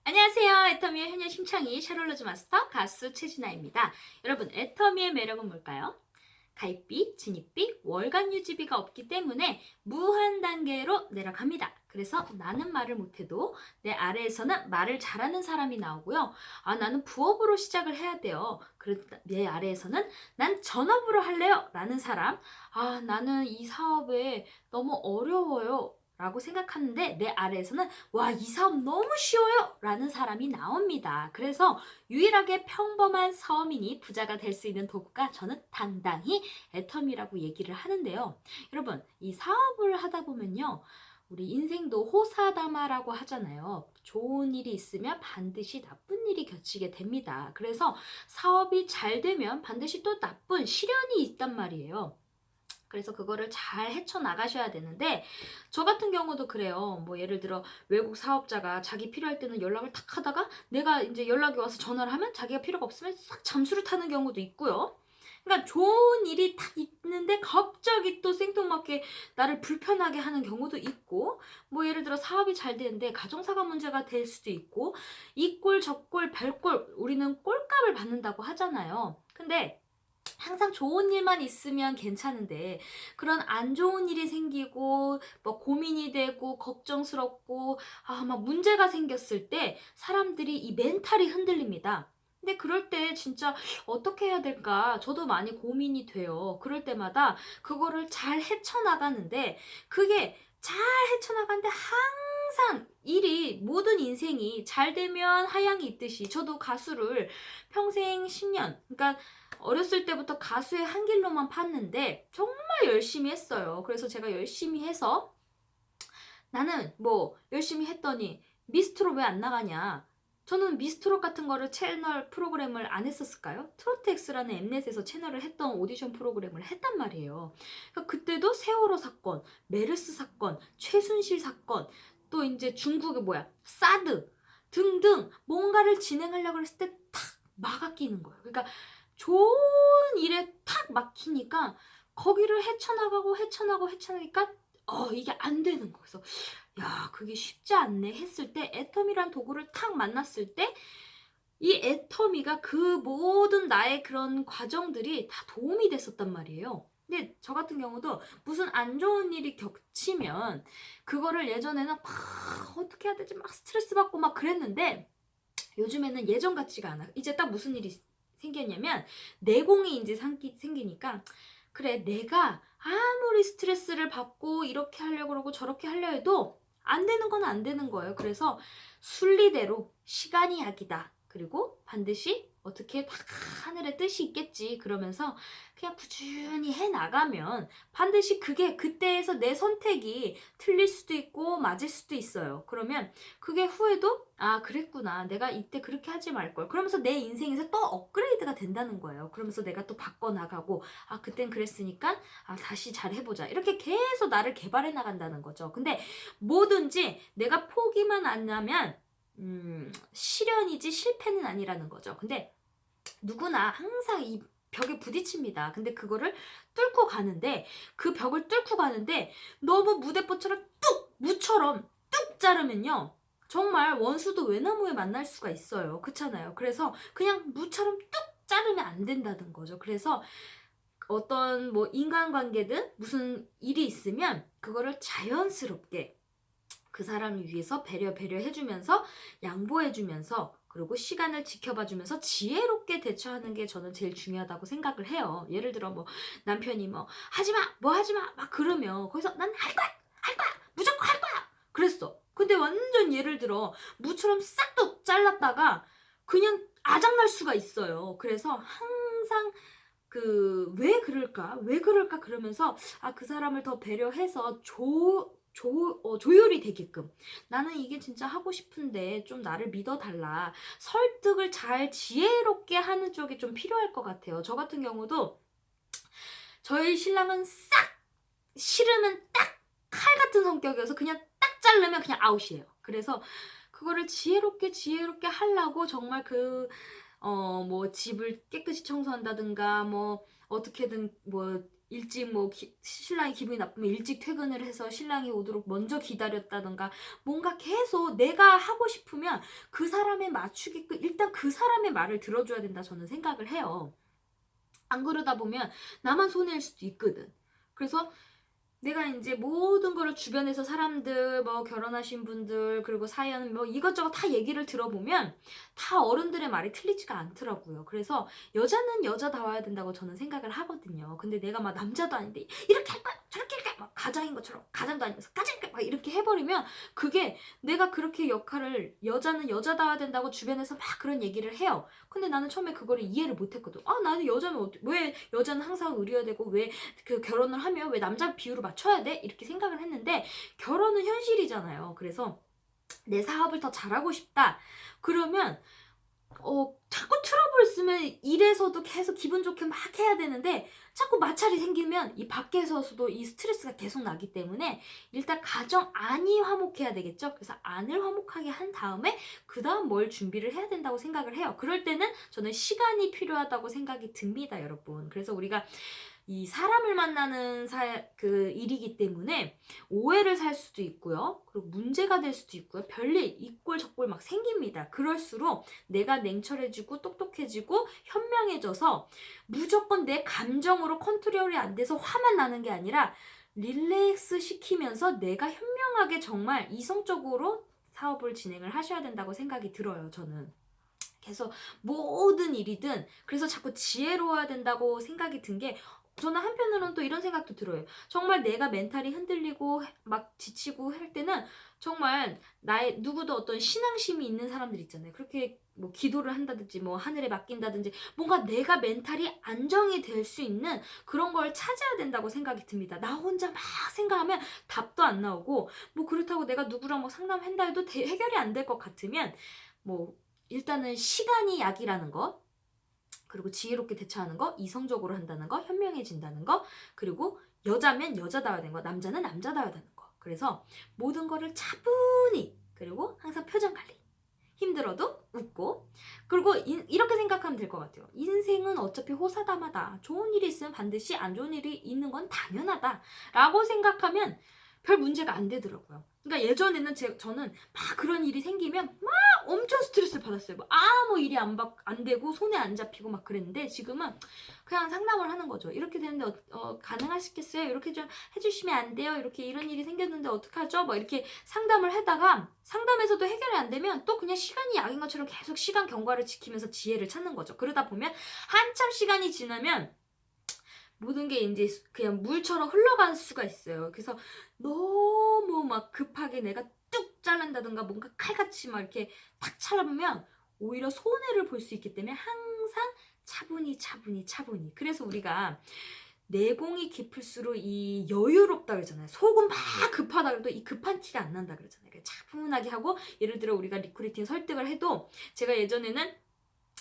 안녕하세요. 애터미의 해녀 심창희 샤롤로즈 마스터 가수 최진아입니다. 여러분, 애터미의 매력은 뭘까요? 가입비, 진입비, 월간 유지비가 없기 때문에 무한 단계로 내려갑니다. 그래서 나는 말을 못해도 내 아래에서는 말을 잘하는 사람이 나오고요. 나는 부업으로 시작을 해야 돼요. 내 아래에서는 난 전업으로 할래요. 라는 사람. 나는 이 사업에 너무 어려워요. 라고 생각하는데 내 아래에서는 와, 이 사업 너무 쉬워요! 라는 사람이 나옵니다. 그래서 유일하게 평범한 서민이 부자가 될 수 있는 도구가 저는 당당히 애텀이라고 얘기를 하는데요. 여러분, 이 사업을 하다 보면요. 우리 인생도 호사다마라고 하잖아요. 좋은 일이 있으면 반드시 나쁜 일이 겹치게 됩니다. 그래서 사업이 잘 되면 반드시 또 나쁜 시련이 있단 말이에요. 그래서 그거를 잘 헤쳐나가셔야 되는데, 저 같은 경우도 그래요. 뭐 예를 들어 외국 사업자가 자기 필요할 때는 연락을 탁 하다가 내가 이제 연락이 와서 전화를 하면 자기가 필요가 없으면 싹 잠수를 타는 경우도 있고요. 그러니까 좋은 일이 딱 있는데 갑자기 또 생뚱맞게 나를 불편하게 하는 경우도 있고, 뭐 예를 들어 사업이 잘 되는데 가정사가 문제가 될 수도 있고, 이 꼴 저 꼴 별꼴 우리는 꼴값을 받는다고 하잖아요. 근데 항상 좋은 일만 있으면 괜찮은데 그런 안 좋은 일이 생기고 뭐 고민이 되고 걱정스럽고 막 문제가 생겼을 때 사람들이 이 멘탈이 흔들립니다. 근데 그럴 때 진짜 어떻게 해야 될까? 저도 많이 고민이 돼요. 그럴 때마다 그거를 잘 헤쳐나가는데, 그게 잘 헤쳐나가는데 항상 일이, 모든 인생이 잘 되면 하향이 있듯이 저도 가수를 평생 10년, 그러니까 어렸을 때부터 가수의 한 길로만 팠는데 정말 열심히 했어요. 그래서 제가 열심히 해서, 나는 뭐 열심히 했더니 미스트롯 왜 안 나가냐? 저는 미스트롯 같은 거를 채널 프로그램을 안 했었을까요? 트로트엑스라는 엠넷에서 채널을 했던 오디션 프로그램을 했단 말이에요. 그러니까 그때도 세월호 사건, 메르스 사건, 최순실 사건, 또 이제 중국의 사드 등등 뭔가를 진행하려고 했을 때 탁 막아 끼는 거예요. 그러니까 좋은 일에 탁 막히니까 거기를 헤쳐나가니까 이게 안 되는 거예요. 그래서 야, 그게 쉽지 않네 했을 때, 애터미란 도구를 탁 만났을 때 이 애터미가 그 모든 나의 그런 과정들이 다 도움이 됐었단 말이에요. 근데 저 같은 경우도 무슨 안 좋은 일이 겹치면 그거를 예전에는 막 어떻게 해야 되지 막 스트레스 받고 막 그랬는데, 요즘에는 예전 같지가 않아. 이제 딱 무슨 일이 생겼냐면 내공이 이제 생기니까, 그래, 내가 아무리 스트레스를 받고 이렇게 하려고 그러고 저렇게 하려 해도 안 되는 건 안 되는 거예요. 그래서 순리대로 시간이 약이다. 그리고 반드시 어떻게 다 하늘의 뜻이 있겠지. 그러면서 그냥 꾸준히 해 나가면 반드시 그게 그때에서 내 선택이 틀릴 수도 있고 맞을 수도 있어요. 그러면 그게 후에도 그랬구나. 내가 이때 그렇게 하지 말걸. 그러면서 내 인생에서 또 업그레이드가 된다는 거예요. 그러면서 내가 또 바꿔나가고, 그땐 그랬으니까, 다시 잘 해보자. 이렇게 계속 나를 개발해 나간다는 거죠. 근데 뭐든지 내가 포기만 안 하면, 실현이지 실패는 아니라는 거죠. 근데 누구나 항상 이 벽에 부딪힙니다. 근데 그거를 뚫고 가는데, 그 벽을 뚫고 가는데 너무 무대뽀처럼 무처럼 뚝 자르면요, 정말 원수도 외나무에 만날 수가 있어요. 그렇잖아요. 그래서 그냥 무처럼 뚝 자르면 안 된다는 거죠. 그래서 어떤 뭐 인간관계든 무슨 일이 있으면 그거를 자연스럽게 그 사람을 위해서 배려해주면서, 양보해주면서, 그리고 시간을 지켜봐주면서 지혜롭게 대처하는 게 저는 제일 중요하다고 생각을 해요. 예를 들어 뭐 남편이 뭐 하지마 뭐 하지마 막 그러면 거기서 난 할 거야 무조건 할 거야 그랬어. 근데 완전 예를 들어 무처럼 싹둑 잘랐다가 그냥 아작날 수가 있어요. 그래서 항상 왜 그럴까 그러면서 그 사람을 더 배려해서 조율이 되게끔, 나는 이게 진짜 하고 싶은데 좀 나를 믿어달라, 설득을 잘 지혜롭게 하는 쪽이 좀 필요할 것 같아요. 저 같은 경우도 저희 신랑은 싹 싫으면 딱 칼 같은 성격이어서 그냥 딱 자르면 그냥 아웃이에요. 그래서 그거를 지혜롭게 하려고 정말 뭐 집을 깨끗이 청소한다든가 뭐 어떻게든 뭐 일찍 뭐 신랑이 기분이 나쁘면 일찍 퇴근을 해서 신랑이 오도록 먼저 기다렸다던가 뭔가 계속 내가 하고 싶으면 그 사람에 맞추게끔 일단 그 사람의 말을 들어줘야 된다 저는 생각을 해요. 안 그러다 보면 나만 손해일 수도 있거든. 그래서 내가 이제 모든 거를 주변에서 사람들, 뭐 결혼하신 분들, 그리고 사연, 뭐 이것저것 다 얘기를 들어보면 다 어른들의 말이 틀리지가 않더라고요. 그래서 여자는 여자다워야 된다고 저는 생각을 하거든요. 근데 내가 막 남자도 아닌데 이렇게 할 거야! 저렇게 할 거야! 막 가장인 것처럼 가장도 아니면서 가장 막 이렇게 해버리면 그게 내가 그렇게 역할을 여자는 여자다워야 된다고 주변에서 막 그런 얘기를 해요. 근데 나는 처음에 그거를 이해를 못했거든. 아, 나는 여자는 왜 여자는 항상 의려야 되고 왜 그 결혼을 하면 왜 남자 비율을 맞춰야 돼? 이렇게 생각을 했는데 결혼은 현실이잖아요. 그래서 내 사업을 더 잘하고 싶다. 그러면 자꾸 트러블 있으면 일에서도 계속 기분 좋게 막 해야 되는데 자꾸 마찰이 생기면 이 밖에서도 이 스트레스가 계속 나기 때문에 일단 가정 안이 화목해야 되겠죠. 그래서 안을 화목하게 한 다음에 그 다음 뭘 준비를 해야 된다고 생각을 해요. 그럴 때는 저는 시간이 필요하다고 생각이 듭니다, 여러분. 그래서 우리가 이 사람을 만나는 그 일이기 때문에 오해를 살 수도 있고요. 그리고 문제가 될 수도 있고요. 별일 이꼴 저꼴 막 생깁니다. 그럴수록 내가 냉철해지고 똑똑해지고 현명해져서 무조건 내 감정으로 컨트롤이 안 돼서 화만 나는 게 아니라 릴렉스 시키면서 내가 현명하게 정말 이성적으로 사업을 진행을 하셔야 된다고 생각이 들어요, 저는. 그래서 모든 일이든 그래서 자꾸 지혜로워야 된다고 생각이 든 게 저는 한편으로는 또 이런 생각도 들어요. 정말 내가 멘탈이 흔들리고 막 지치고 할 때는 정말 나의 누구도 어떤 신앙심이 있는 사람들 있잖아요. 그렇게 뭐 기도를 한다든지 뭐 하늘에 맡긴다든지 뭔가 내가 멘탈이 안정이 될 수 있는 그런 걸 찾아야 된다고 생각이 듭니다. 나 혼자 막 생각하면 답도 안 나오고 뭐 그렇다고 내가 누구랑 뭐 상담한다 해도 해결이 안 될 것 같으면 뭐 일단은 시간이 약이라는 것, 그리고 지혜롭게 대처하는 거, 이성적으로 한다는 거, 현명해진다는 거, 그리고 여자면 여자다워야 되는 거, 남자는 남자다워야 되는 거. 그래서 모든 거를 차분히, 그리고 항상 표정 관리. 힘들어도 웃고, 그리고 이렇게 생각하면 될 것 같아요. 인생은 어차피 호사다마다 좋은 일이 있으면 반드시 안 좋은 일이 있는 건 당연하다 라고 생각하면 별 문제가 안 되더라고요. 그러니까 예전에는 저는 막 그런 일이 생기면 막 엄청 스트레스를 받았어요. 뭐 아무 일이 안 되고 손에 안 잡히고 막 그랬는데 지금은 그냥 상담을 하는 거죠. 이렇게 되는데 가능하시겠어요? 이렇게 좀 해주시면 안 돼요? 이렇게 이런 일이 생겼는데 어떡하죠? 막 이렇게 상담을 하다가 상담에서도 해결이 안 되면 또 그냥 시간이 약인 것처럼 계속 시간 경과를 지키면서 지혜를 찾는 거죠. 그러다 보면 한참 시간이 지나면 모든 게 이제 그냥 물처럼 흘러갈 수가 있어요. 그래서 너무 막 급하게 내가 뚝 자른다든가 뭔가 칼같이 막 이렇게 탁 잘라보면 오히려 손해를 볼 수 있기 때문에 항상 차분히. 그래서 우리가 내공이 깊을수록 이 여유롭다 그러잖아요. 속은 막 급하다 그래도 이 급한 티가 안 난다 그러잖아요. 차분하게 하고 예를 들어 우리가 리크루팅 설득을 해도 제가 예전에는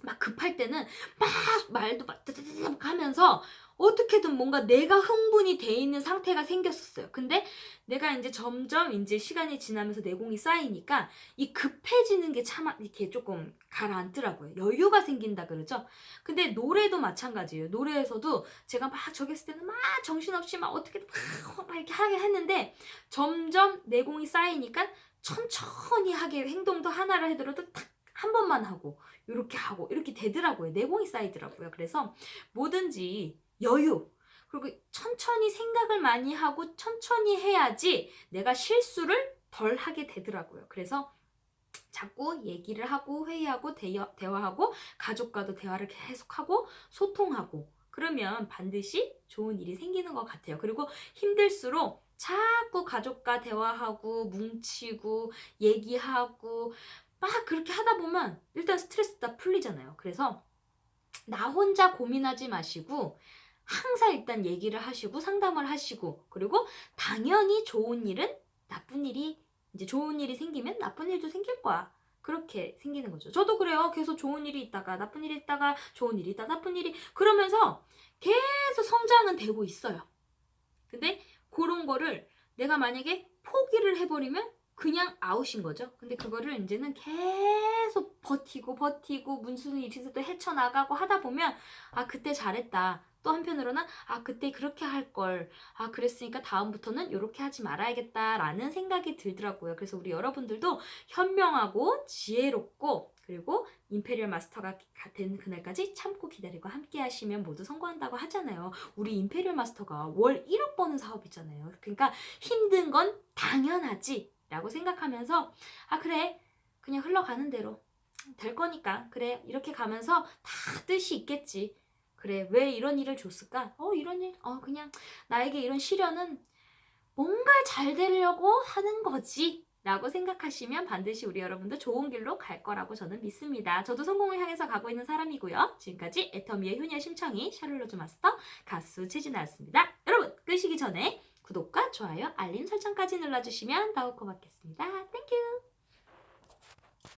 막 급할 때는 막 말도 막 뜨뜨뜨 하면서 어떻게든 뭔가 내가 흥분이 돼 있는 상태가 생겼었어요. 근데 내가 이제 점점 이제 시간이 지나면서 내공이 쌓이니까 이 급해지는 게 참 이렇게 조금 가라앉더라고요. 여유가 생긴다 그러죠. 근데 노래도 마찬가지예요. 노래에서도 제가 막 저기 했을 때는 막 정신없이 막 어떻게든 막 이렇게 하게 했는데 점점 내공이 쌓이니까 천천히 하게 행동도 하나를 하더라도 탁 한 번만 하고 이렇게 되더라고요. 내공이 쌓이더라고요. 그래서 뭐든지 여유, 그리고 천천히 생각을 많이 하고 천천히 해야지 내가 실수를 덜 하게 되더라고요. 그래서 자꾸 얘기를 하고 회의하고 대화하고 가족과도 대화를 계속하고 소통하고 그러면 반드시 좋은 일이 생기는 것 같아요. 그리고 힘들수록 자꾸 가족과 대화하고 뭉치고 얘기하고 막 그렇게 하다 보면 일단 스트레스 다 풀리잖아요. 그래서 나 혼자 고민하지 마시고 항상 일단 얘기를 하시고 상담을 하시고 그리고 당연히 좋은 일은 나쁜 일이 이제 좋은 일이 생기면 나쁜 일도 생길 거야. 그렇게 생기는 거죠. 저도 그래요. 계속 좋은 일이 있다가 나쁜 일이 있다가 좋은 일이 있다 나쁜 일이 그러면서 계속 성장은 되고 있어요. 근데 그런 거를 내가 만약에 포기를 해버리면 그냥 아웃인 거죠. 근데 그거를 이제는 계속 버티고 무슨 일이 있어도 헤쳐나가고 하다 보면 아 그때 잘했다. 또 한편으로는 그때 그렇게 할 걸. 그랬으니까 다음부터는 이렇게 하지 말아야겠다라는 생각이 들더라고요. 그래서 우리 여러분들도 현명하고 지혜롭고 그리고 임페리얼 마스터가 된 그날까지 참고 기다리고 함께 하시면 모두 성공한다고 하잖아요. 우리 임페리얼 마스터가 월 1억 버는 사업이잖아요. 그러니까 힘든 건 당연하지 라고 생각하면서 그래 그냥 흘러가는 대로 될 거니까 그래 이렇게 가면서 다 뜻이 있겠지. 그래 왜 이런 일을 줬을까? 이런 일 그냥 나에게 이런 시련은 뭔가 잘 되려고 하는 거지 라고 생각하시면 반드시 우리 여러분도 좋은 길로 갈 거라고 저는 믿습니다. 저도 성공을 향해서 가고 있는 사람이고요. 지금까지 애터미의 효녀 심청이 샤를로즈 마스터 가수 최진아였습니다. 여러분 끄시기 전에 구독과 좋아요 알림 설정까지 눌러주시면 더욱 고맙겠습니다. 땡큐.